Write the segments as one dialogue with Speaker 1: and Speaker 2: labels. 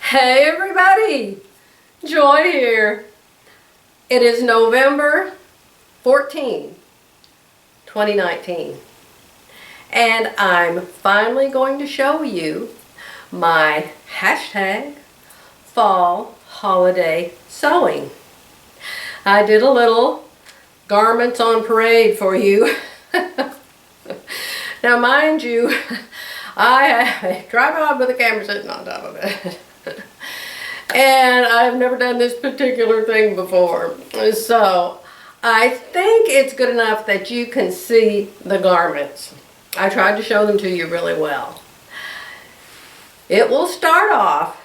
Speaker 1: Hey everybody, Joy here. It is November 14, 2019, and I'm finally going to show you my hashtag fall holiday sewing. I did a little garments on parade for you. Now mind you, I have a tripod with a camera sitting on top of it. And I've never done this particular thing before. So I think it's good enough that you can see the garments. I tried to show them to you really well. It will start off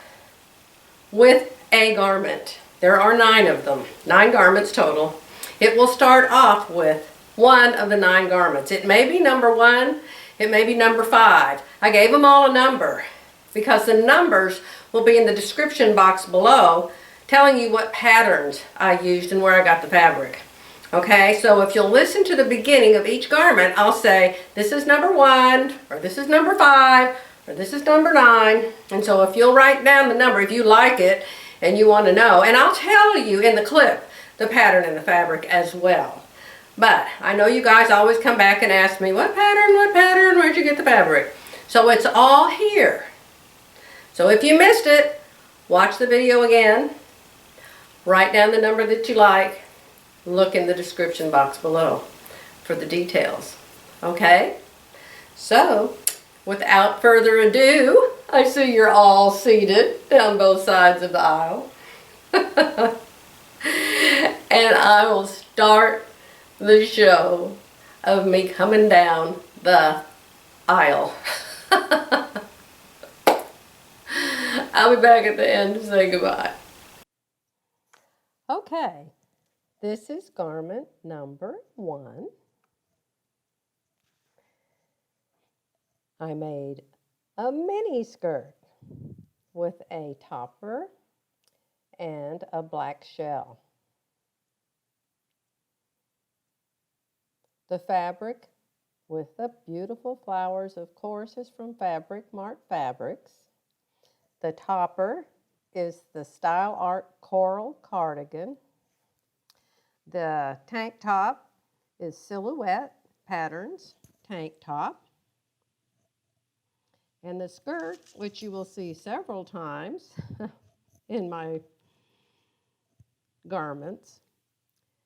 Speaker 1: with a garment. There are 9 of them, 9 garments total. It will start off with one of the 9 garments. It may be number 1, it may be number 5. I gave them all a number because the numbers will be in the description box below telling you what patterns I used and where I got the fabric. Okay, so if you'll listen to the beginning of each garment, I'll say this is number 1, or this is number 5, or this is number 9. And so if you'll write down the number if you like it and you want to know, and I'll tell you in the clip the pattern and the fabric as well. But I know you guys always come back and ask me, what pattern, where'd you get the fabric? So it's all here. So if you missed it, watch the video again, write down the number that you like, look in the description box below for the details. Okay? So, without further ado, I see you're all seated down both sides of the aisle. And I will start the show of me coming down the aisle. I'll be back at the end to say goodbye. Okay, this is garment number 1. I made a mini skirt with a topper and a black shell. The fabric with the beautiful flowers, of course, is from Mart Fabrics. The topper is the Style Arc Coral Cardigan. The tank top is Silhouette Patterns tank top. And the skirt, which you will see several times in my garments,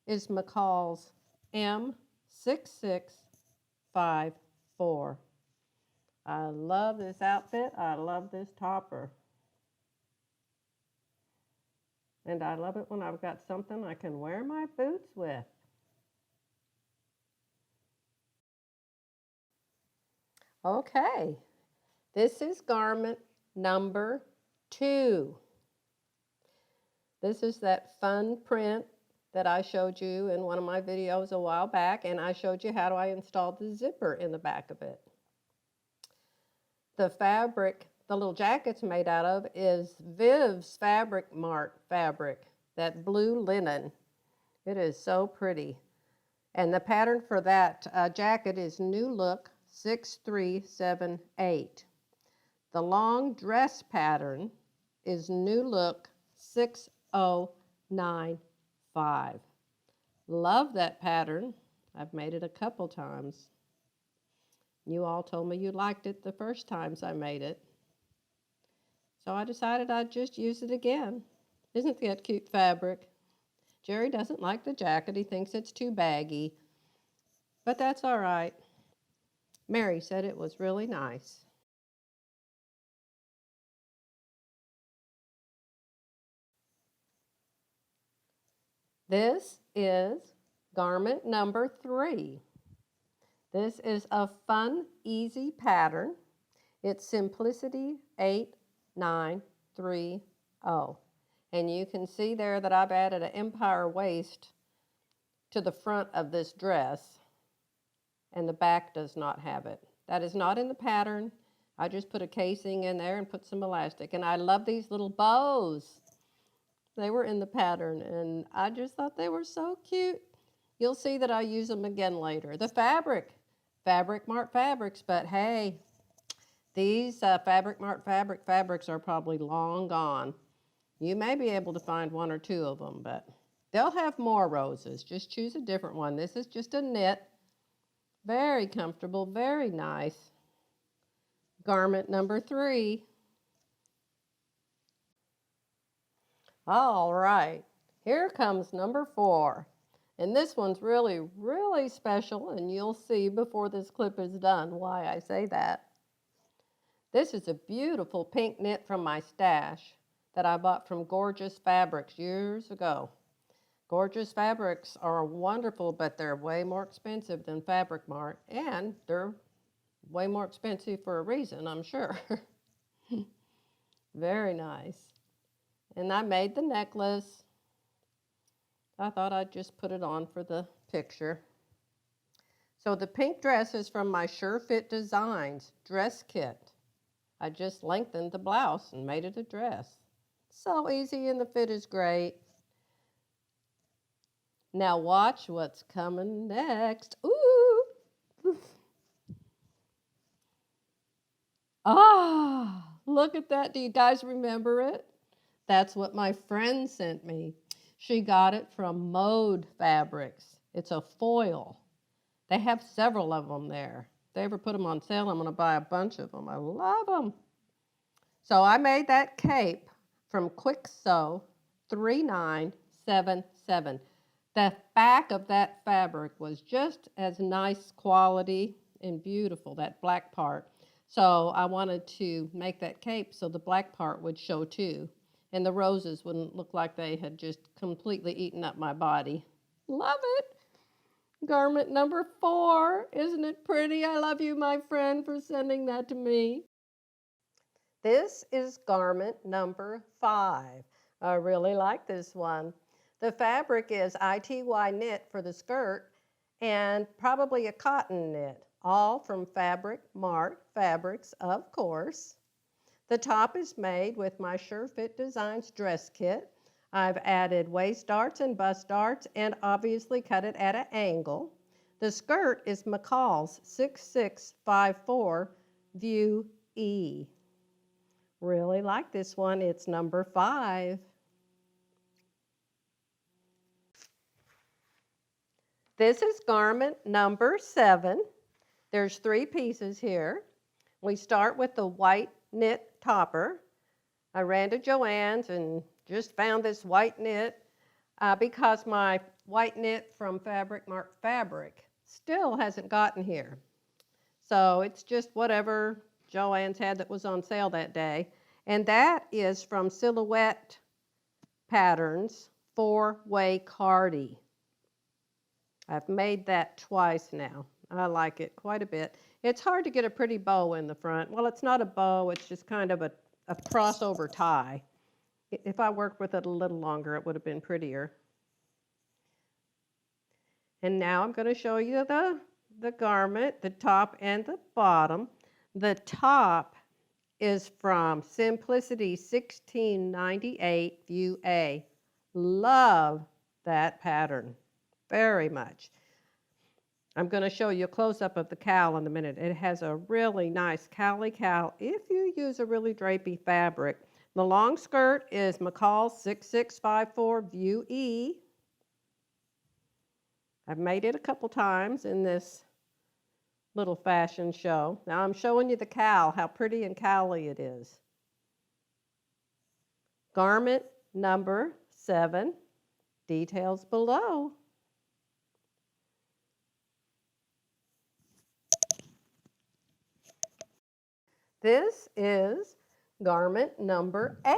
Speaker 1: is McCalls M6654. I love this outfit. I love this topper. And I love it when I've got something I can wear my boots with. Okay, this is garment number 2. This is that fun print that I showed you in one of my videos a while back, and I showed you how I installed the zipper in the back of it. The fabric the little jacket's made out of is Viv's Fabric Mart fabric, that blue linen. It is so pretty. And the pattern for that jacket is New Look 6378. The long dress pattern is New Look 6095. Love that pattern. I've made it a couple times. You all told me you liked it the first times I made it. So I decided I'd just use it again. Isn't that cute fabric? Jerry doesn't like the jacket. He thinks it's too baggy. But that's all right. Mary said it was really nice. This is garment number 3. This is a fun, easy pattern. It's Simplicity 8930. And you can see there that I've added an empire waist to the front of this dress, and the back does not have it. That is not in the pattern. I just put a casing in there and put some elastic. And I love these little bows. They were in the pattern, and I just thought they were so cute. You'll see that I use them again later. The fabric, Mart Fabrics, but hey, These Fabric Mart fabrics are probably long gone. You may be able to find one or two of them, but they'll have more roses. Just choose a different one. This is just a knit. Very comfortable, very nice. Garment number 3. All right, here comes number 4. And this one's really, really special, and you'll see before this clip is done why I say that. This is a beautiful pink knit from my stash that I bought from Gorgeous Fabrics years ago. Gorgeous Fabrics are wonderful, but they're way more expensive than Fabric Mart, and they're way more expensive for a reason, I'm sure. Very nice. And I made the necklace. I thought I'd just put it on for the picture. So the pink dress is from my Surefit Designs dress kit. I just lengthened the blouse and made it a dress. So easy, and the fit is great. Now watch what's coming next. Ooh! Ah, look at that. Do you guys remember it? That's what my friend sent me. She got it from Mode Fabrics. It's a foil. They have several of them there. If they ever put them on sale, I'm going to buy a bunch of them. I love them. So I made that cape from Quick Sew 3977. The back of that fabric was just as nice quality and beautiful, that black part. So I wanted to make that cape so the black part would show too. And the roses wouldn't look like they had just completely eaten up my body. Love it. Garment number 4. Isn't it pretty? I love you, my friend, for sending that to me. This is garment number 5. I really like this one. The fabric is ITY knit for the skirt and probably a cotton knit, all from Fabric Mart fabrics, of course. The top is made with my Surefit Designs dress kit. I've added waist darts and bust darts and obviously cut it at an angle. The skirt is McCalls 6654 View E. Really like this one. It's number 5. This is garment number 7. There's 3 pieces here. We start with the white knit topper. I ran to Joann's and just found this white knit because my white knit from Fabric Mart fabric still hasn't gotten here. So it's just whatever Joann's had that was on sale that day. And that is from Silhouette Patterns 4-Way Cardi. I've made that twice now. I like it quite a bit. It's hard to get a pretty bow in the front. Well, it's not a bow, it's just kind of a crossover tie. If I worked with it a little longer, it would have been prettier. And now I'm going to show you the garment, the top and the bottom. The top is from Simplicity 1698 View A. Love that pattern very much. I'm going to show you a close-up of the cowl in a minute. It has a really nice cowly cowl if you use a really drapey fabric. The long skirt is McCalls 6654 View E. I've made it a couple times in this little fashion show. Now I'm showing you the cowl, how pretty and cowly it is. Garment number 7, details below. This is garment number 8.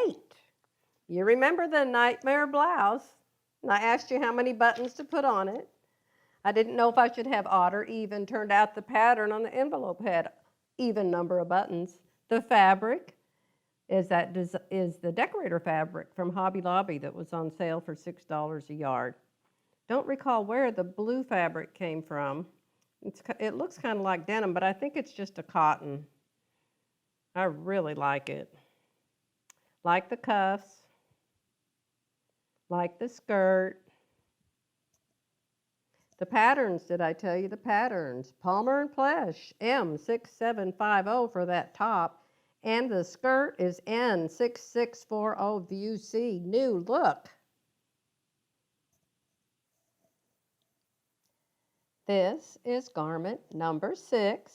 Speaker 1: You remember the nightmare blouse? And I asked you how many buttons to put on it. I didn't know if I should have odd or even. Turned out the pattern on the envelope had even number of buttons. The fabric is the decorator fabric from Hobby Lobby that was on sale for $6 a yard. Don't recall where the blue fabric came from. It looks kind of like denim, but I think it's just a cotton. I really like it. Like the cuffs, like the skirt. The patterns, did I tell you the patterns? Palmer and Plesh, M6750 for that top. And the skirt is N6640 View C. New look. This is garment number 6.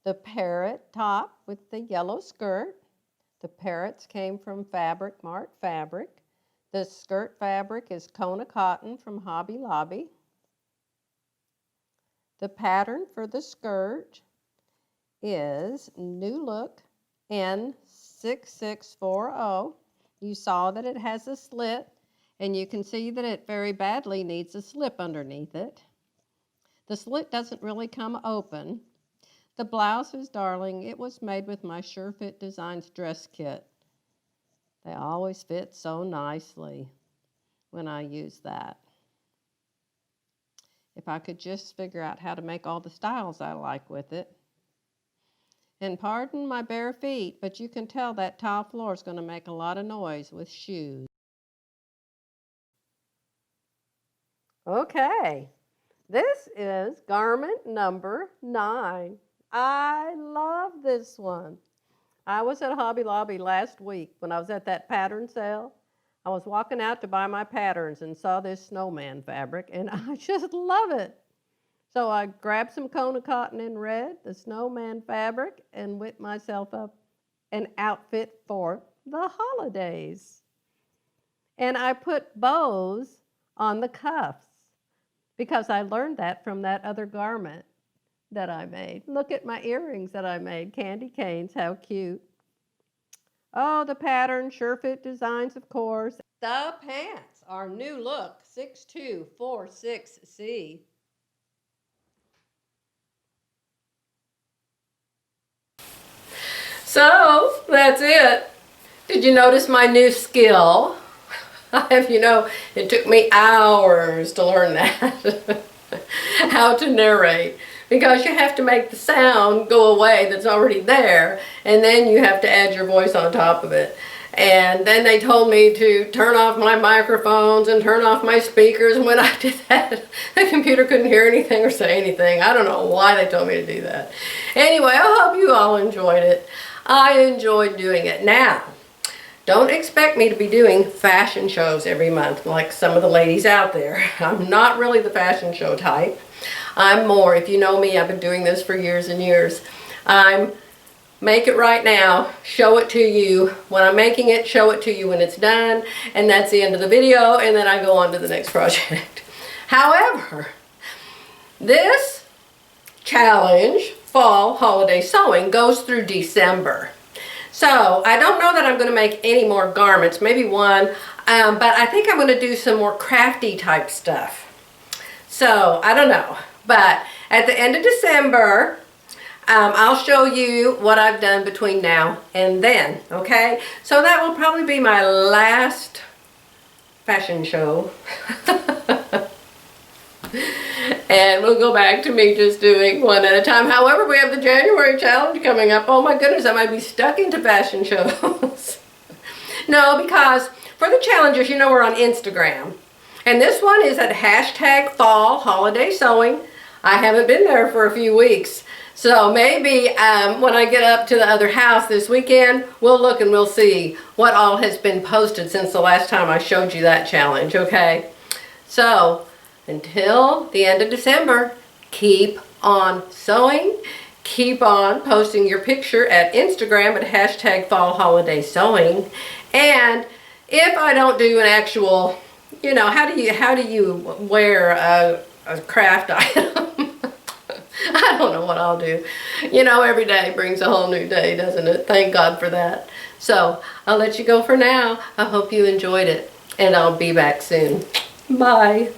Speaker 1: The parrot top with the yellow skirt. The parrots came from Mart fabric. The skirt fabric is Kona cotton from Hobby Lobby. The pattern for the skirt is New Look N6640. You saw that it has a slit, and you can see that it very badly needs a slip underneath it. The slit doesn't really come open. The blouse is darling. It was made with my Surefit Designs dress kit. They always fit so nicely when I use that. If I could just figure out how to make all the styles I like with it. And pardon my bare feet, but you can tell that tile floor is going to make a lot of noise with shoes. Okay, this is garment number 9. I love this one. I was at Hobby Lobby last week when I was at that pattern sale. I was walking out to buy my patterns and saw this snowman fabric, and I just love it. So I grabbed some Kona cotton in red, the snowman fabric, and whipped myself up an outfit for the holidays. And I put bows on the cuffs because I learned that from that other garment that I made. Look at my earrings that I made, candy canes, how cute. Oh, the pattern, Surefit Designs, of course. The pants are New Look 6246C. So, that's it. Did you notice my new skill? It took me hours to learn that. How to narrate. Because you have to make the sound go away that's already there, and then you have to add your voice on top of it. And then they told me to turn off my microphones and turn off my speakers, and when I did that, the computer couldn't hear anything or say anything. I don't know why they told me to do that. Anyway, I hope you all enjoyed it. I enjoyed doing it. Now, don't expect me to be doing fashion shows every month like some of the ladies out there. I'm not really the fashion show type. I'm more, if you know me, I've been doing this for years and years. I'm make it right now, show it to you. When I'm making it, show it to you when it's done, and that's the end of the video, and then I go on to the next project. However, this challenge, fall holiday sewing, goes through December. So I don't know that I'm going to make any more garments, maybe one, but I think I'm going to do some more crafty type stuff. So I don't know. But at the end of December, I'll show you what I've done between now and then, okay? So that will probably be my last fashion show. And we'll go back to me just doing one at a time. However, we have the January challenge coming up. Oh my goodness, I might be stuck into fashion shows. No, because for the challenges, we're on Instagram. And this one is at #FallHolidaySewing. I haven't been there for a few weeks. So maybe when I get up to the other house this weekend, we'll look and we'll see what all has been posted since the last time I showed you that challenge, okay? So until the end of December, keep on sewing. Keep on posting your picture at Instagram at #FallHolidaySewing. And if I don't do an actual, how do you wear a craft item? I don't know what I'll do. Every day brings a whole new day, doesn't it? Thank God for that. So I'll let you go for now. I hope you enjoyed it, and I'll be back soon. Bye.